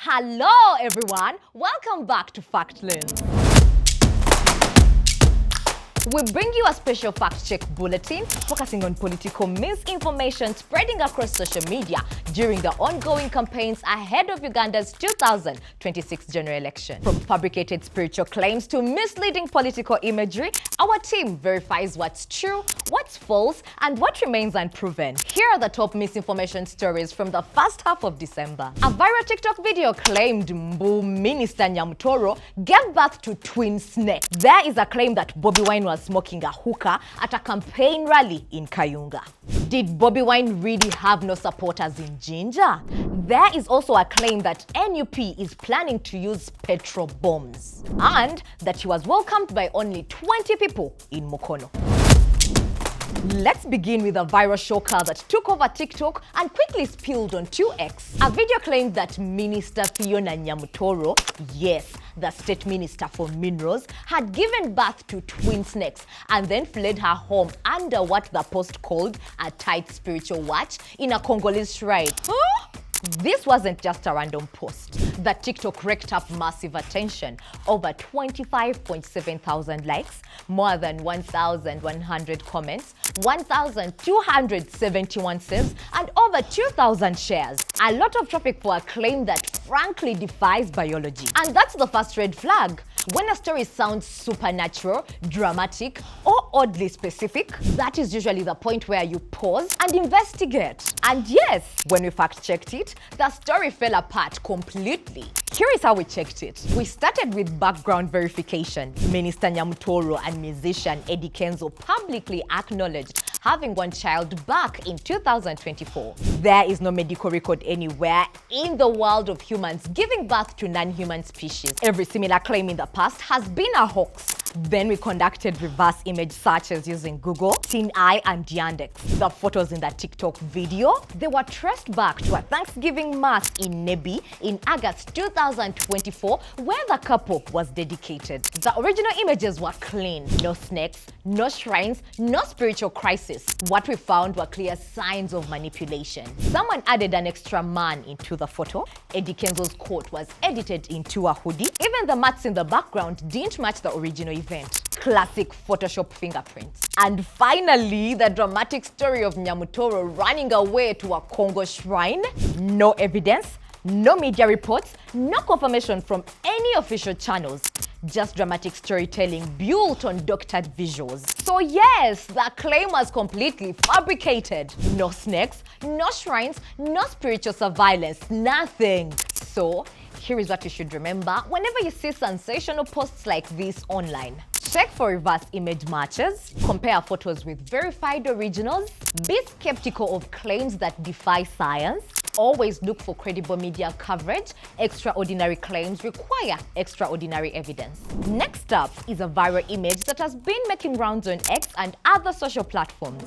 Hello everyone, welcome back to Fact Lens. We bring you a special fact-check bulletin focusing on political misinformation spreading across social media during the ongoing campaigns ahead of Uganda's 2026 general election. From fabricated spiritual claims to misleading political imagery, our team verifies what's true, what's false, and what remains unproven. Here are the top misinformation stories from the first half of December. A viral TikTok video claimed Mbu Minister Nyamutoro gave birth to twin snakes. There is a claim that Bobi Wine was smoking a hookah at a campaign rally in Kayunga. Did Bobi Wine really have no supporters in Jinja? There is also a claim that NUP is planning to use petrol bombs, and that he was welcomed by only 20 people in Mukono. Let's begin with a viral shocker that took over TikTok and quickly spilled onto X. A video claimed that Minister Fiona Nyamutoro, yes, the state minister for minerals, had given birth to twin snakes and then fled her home under what the post called a tight spiritual watch in a Congolese shrine. Huh? This wasn't just a random post. The TikTok raked up massive attention, over 25.7 thousand likes, more than 1,100 comments, 1,271 saves, and over 2,000 shares. A lot of traffic for a claim that frankly defies biology. And that's the first red flag. When a story sounds supernatural, dramatic, or oddly specific, that is usually the point where you pause and investigate. And yes, when we fact-checked it, the story fell apart completely. Here is how we checked it. We started with background verification. Minister Nyamutoro and musician Eddie Kenzo publicly acknowledged having one child back in 2024. There is no medical record anywhere in the world of humans giving birth to non-human species. Every similar claim in the past has been a hoax. Then we conducted reverse image searches using Google, TinEye, and Yandex. The photos in the TikTok video, they were traced back to a Thanksgiving mass in Nebi in August 2024, where the couple was dedicated. The original images were clean. No snakes, no shrines, no spiritual crisis. What we found were clear signs of manipulation. Someone added an extra man into the photo. Eddie Kenzo's coat was edited into a hoodie. Even the mats in the background didn't match the original event. Classic Photoshop fingerprints. And finally, the dramatic story of Nyamutoro running away to a Congo shrine. No evidence, no media reports, no confirmation from any official channels. Just dramatic storytelling built on doctored visuals. So yes, the claim was completely fabricated. No snakes, no shrines, no spiritual surveillance, nothing. So here is what you should remember whenever you see sensational posts like this online. Check for reverse image matches, compare photos with verified originals, be skeptical of claims that defy science, always look for credible media coverage. Extraordinary claims require extraordinary evidence. Next up is a viral image that has been making rounds on X and other social platforms.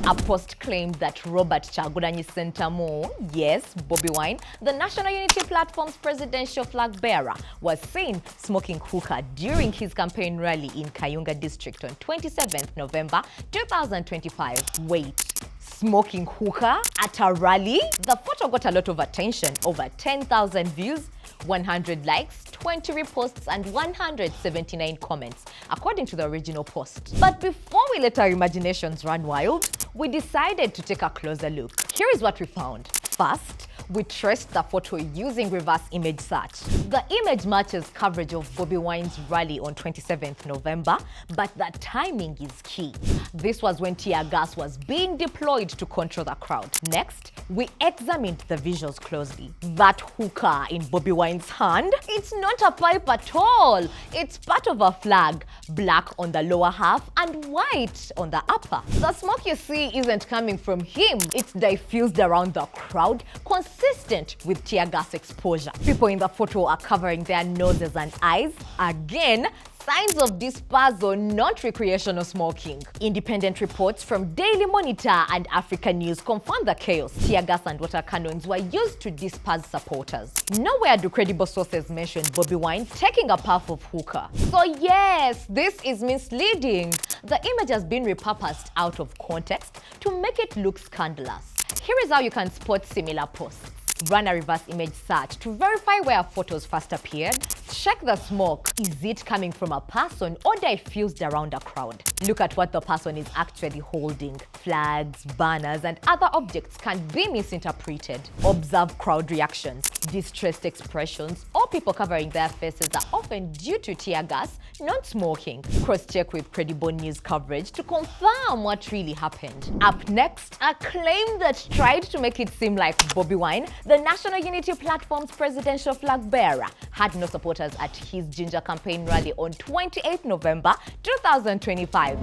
A post claimed that Robert Kyagulanyi Sentamu, yes, Bobi Wine, the National Unity Platform's presidential flag bearer, was seen smoking hookah during his campaign rally in Kayunga district on 27th November 2025. Wait. Smoking hookah at a rally? The photo got a lot of attention, over 10,000 views, 100 likes, 20 reposts, and 179 comments, according to the original post. But before we let our imaginations run wild, we decided to take a closer look. Here is what we found. First, we traced the photo using reverse image search. The image matches coverage of Bobi Wine's rally on 27th November, but the timing is key. This was when tear gas was being deployed to control the crowd. Next, we examined the visuals closely. That hookah in Bobi Wine's hand, it's not a pipe at all. It's part of a flag, black on the lower half and white on the upper. The smoke you see isn't coming from him. It's diffused around the crowd, consistent with tear gas exposure. People in the photo are covering their noses and eyes. Again, signs of dispersal, not recreational smoking. Independent reports from Daily Monitor and African News confirm the chaos. Tear gas and water cannons were used to disperse supporters. Nowhere do credible sources mention Bobi Wine taking a puff of hookah. So yes, this is misleading. The image has been repurposed out of context to make it look scandalous. Here is how you can spot similar posts. Run a reverse image search to verify where photos first appeared. Check the smoke. Is it coming from a person or diffused around a crowd? Look at what the person is actually holding. Flags, banners, and other objects can be misinterpreted. Observe crowd reactions. Distressed expressions or people covering their faces are often due to tear gas, not smoking. Cross-check with credible news coverage to confirm what really happened. Up next, a claim that tried to make it seem like Bobi Wine, the National Unity Platform's presidential flag bearer, had no supporters at his Jinja campaign rally on 28 November 2025.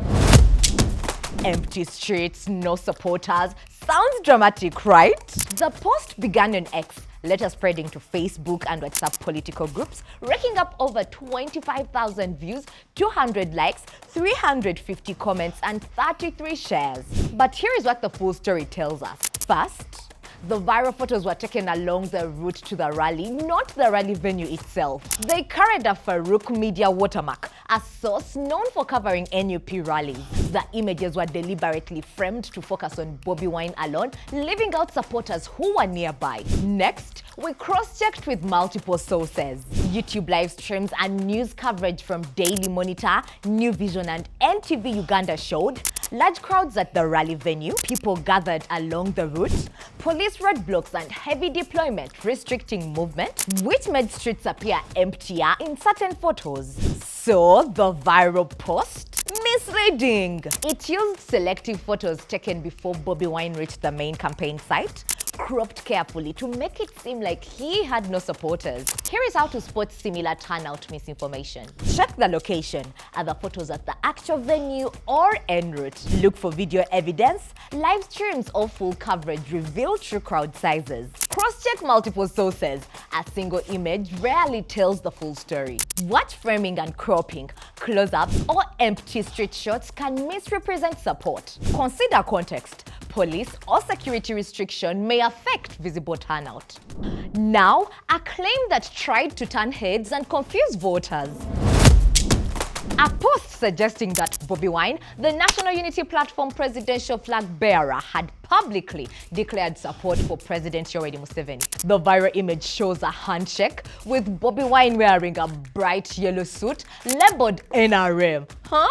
Empty streets, no supporters. Sounds dramatic, right? The post began on X, later spreading to Facebook and WhatsApp political groups, raking up over 25,000 views, 200 likes, 350 comments, and 33 shares. But here is what the full story tells us. First, the viral photos were taken along the route to the rally, not the rally venue itself. They carried a Farouk Media watermark, a source known for covering NUP rallies. The images were deliberately framed to focus on Bobi Wine alone, leaving out supporters who were nearby. Next, we cross-checked with multiple sources. YouTube live streams and news coverage from Daily Monitor, New Vision, and NTV Uganda showed large crowds at the rally venue, people gathered along the route, police roadblocks, and heavy deployment restricting movement, which made streets appear emptier in certain photos. So, the viral post? Misleading! It used selective photos taken before Bobi Wine reached the main campaign site, cropped carefully to make it seem like he had no supporters. Here is how to spot similar turnout misinformation. Check the location. Are the photos at the actual venue or en route? Look for video evidence, live streams, or full coverage reveal true crowd sizes. Cross-check multiple sources. A single image rarely tells the full story. Watch framing and cropping. Close-ups or empty street shots can misrepresent support. Consider context. Police or security restriction may affect visible turnout. Now, a claim that tried to turn heads and confuse voters. A post suggesting that Bobi Wine, the National Unity Platform presidential flag bearer, had publicly declared support for President Museveni. The viral image shows a handshake with Bobi Wine wearing a bright yellow suit labeled NRM. Huh?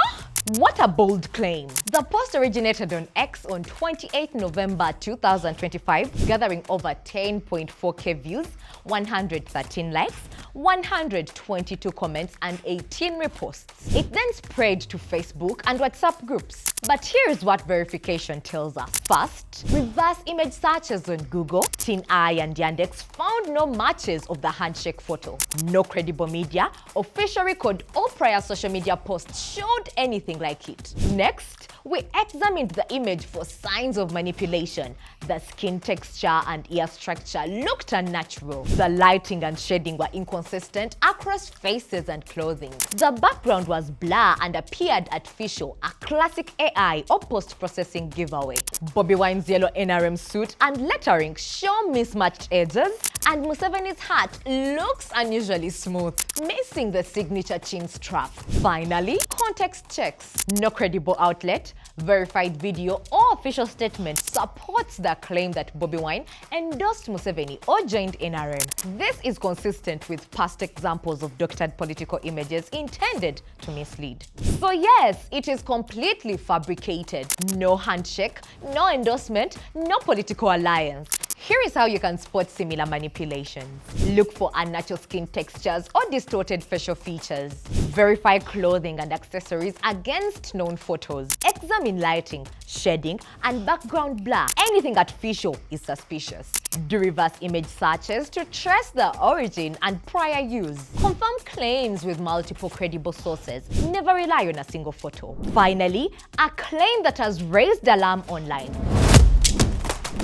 What a bold claim. The post originated on X on 28 November 2025, gathering over 10.4k views, 113 likes, 122 comments, and 18 reposts. It then spread to Facebook and WhatsApp groups. But here's what verification tells us. First, reverse image searches on Google, TinEye, and Yandex found no matches of the handshake photo. No credible media, official record, or prior social media posts showed anything like it. Next, we examined the image for signs of manipulation. The skin texture and ear structure looked unnatural. The lighting and shading were inconsistent across faces and clothing. The background was blur and appeared artificial, a classic AI or post-processing giveaway. Bobi Wine's yellow NRM suit and lettering show mismatched edges, and Museveni's hat looks unusually smooth, missing the signature chin strap. Finally, context checks. No credible outlet, verified video, or official statement supports the claim that Bobi Wine endorsed Museveni or joined NRM. This is consistent with past examples of doctored political images intended to mislead. So yes, it is completely fabricated. No handshake, no endorsement, no political alliance. Here is how you can spot similar manipulations. Look for unnatural skin textures or distorted facial features. Verify clothing and accessories against known photos. Examine lighting, shading, and background blur. Anything artificial is suspicious. Do reverse image searches to trace the origin and prior use. Confirm claims with multiple credible sources. Never rely on a single photo. Finally, a claim that has raised alarm online.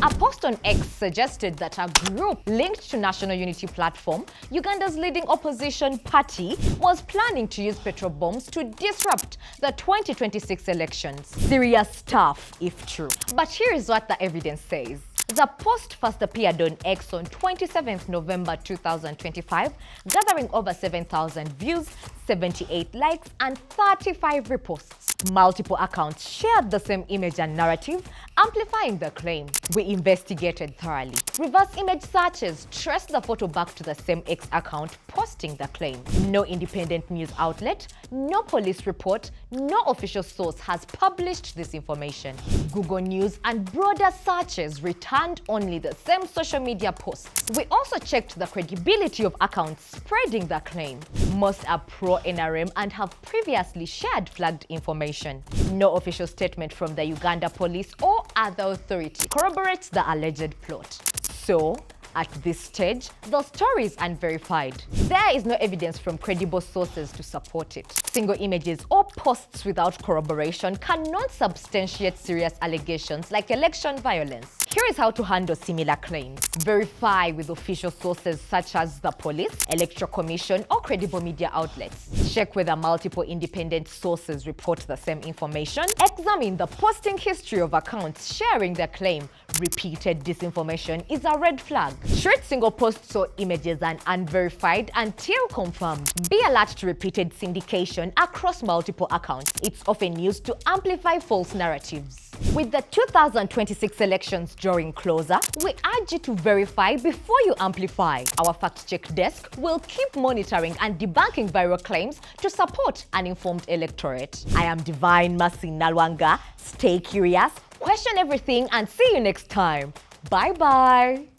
A post on X suggested that a group linked to National Unity Platform, Uganda's leading opposition party, was planning to use petrol bombs to disrupt the 2026 elections. Serious stuff, if true. But here is what the evidence says. The post first appeared on X on 27 November 2025, gathering over 7,000 views, 78 likes, and 35 reposts. Multiple accounts shared the same image and narrative, amplifying the claim. We investigated thoroughly. Reverse image searches traced the photo back to the same X account posting the claim. No independent news outlet, no police report, no official source has published this information. Google News and broader searches returned only the same social media posts. We also checked the credibility of accounts spreading the claim. Most are pro-NRM and have previously shared flagged information. No official statement from the Uganda police or other authority corroborates the alleged plot. So, at this stage, the story is unverified. There is no evidence from credible sources to support it. Single images or posts without corroboration cannot substantiate serious allegations like election violence. Here is how to handle similar claims. Verify with official sources such as the police, electoral commission, or credible media outlets. Check whether multiple independent sources report the same information. Examine the posting history of accounts sharing the claim. Repeated disinformation is a red flag. Treat single posts or images as unverified until confirmed. Be alert to repeated syndication across multiple accounts. It's often used to amplify false narratives. With the 2026 elections drawing closer, we urge you to verify before you amplify. Our fact-check desk will keep monitoring and debunking viral claims to support an informed electorate. I am Divine Mercy Nalwanga. Stay curious, question everything, and see you next time. Bye-bye.